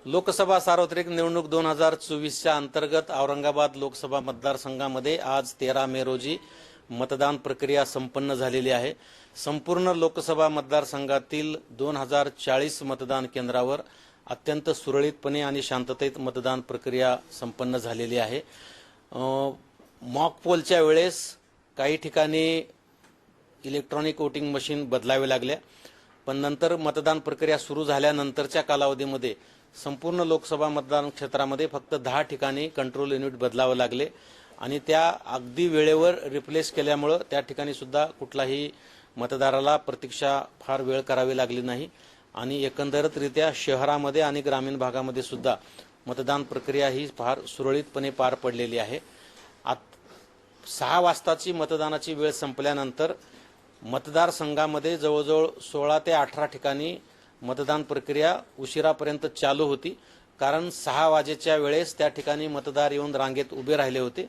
लोकसभा सार्वत्रिक निवडणूक 2024च्या अंतर्गत औरंगाबाद लोकसभा मतदारसंघामध्ये आज 13 मे रोजी मतदान प्रक्रिया संपन्न झालेली आहे। संपूर्ण लोकसभा मतदारसंघातील 2040 मतदान केंद्रावर अत्यंत सुरळीतपणे आणि शांततेत मतदान प्रक्रिया संपन्न झालेली आहे। मॉक पोलच्या वेळेस काही ठिकाणी इलेक्ट्रॉनिक वोटिंग मशीन बदलावे लागल्या, पण नंतर मतदान प्रक्रिया सुरू झाल्यानंतरच्या कालावधीमध्ये संपूर्ण लोकसभा मतदान क्षेत्रामध्ये फक्त 10 ठिकाणी कंट्रोल युनिट बदलावे लागले आणि त्या अगदी वेळेवर रिप्लेस केल्यामुळे त्या ठिकाणी सुद्धा कुठलाही मतदाराला प्रतीक्षा फार वेळ करावी लागली नाही आणि एकंदरीतरित्या शहरामध्ये आणि ग्रामीण भागामध्ये सुद्धा मतदान प्रक्रिया ही फार सुरळीतपणे पार पडलेली आहे। 6 वाजताची मतदानाची वेळ संपल्यानंतर मतदारसंघामध्ये जवळजवळ 16 ते 18 ठिकाणी मतदान प्रक्रिया उशिरापर्यंत चालू होती, कारण 6 वाजेच्या वेळेस त्या ठिकाणी मतदार येऊन रांगेत उभे राहिले होते।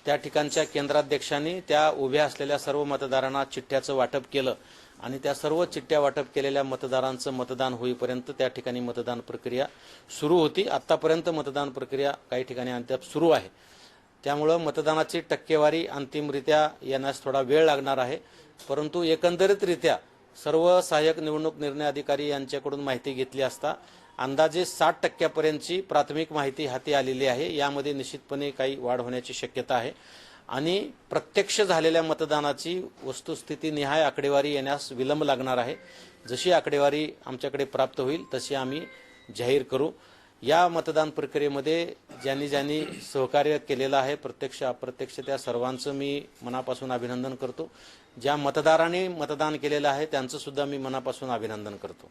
त्या ठिकाणच्या केंद्राध्यक्षांनी त्या उभ्या असलेल्या सर्व मतदारांना चिठ्ठ्याचं वाटप केलं आणि त्या सर्व चिठ्ठ्या वाटप केलेल्या मतदारांचं मतदान होईपर्यंत त्या ठिकाणी मतदान प्रक्रिया सुरू होती। आतापर्यंत मतदान प्रक्रिया काही ठिकाणी अद्याप सुरू आहे, त्यामुळे मतदानाची टक्केवारी अंतिमरित्या येण्यास थोडा वेळ लागणार आहे, परंतु एकंदरीतरित्या सर्व सहाय्यक निवडणूक निर्णय अधिकारी यांच्याकडून माहिती घेतली असता अंदाजे 60% प्राथमिक माहिती हाती आलेली आहे। यामध्ये निश्चितपणे काही वाढ होण्याची शक्यता आहे आणि प्रत्यक्ष झालेल्या मतदानाची वस्तुस्थिती निहाय आकडेवारी येण्यास विलंब लागणार आहे। जशी आकडेवारी आमच्याकडे प्राप्त होईल तशी आम्ही जाहीर करू। या मतदान प्रक्रियेमध्ये ज्यांनी सहकार्य केलेलं आहे, प्रत्यक्ष अप्रत्यक्ष, त्या सर्वांचं मी मनापासून अभिनंदन करतो। ज्या मतदारांनी मतदान केलेलं आहे त्यांचं सुद्धा मी मनापासून अभिनंदन करतो।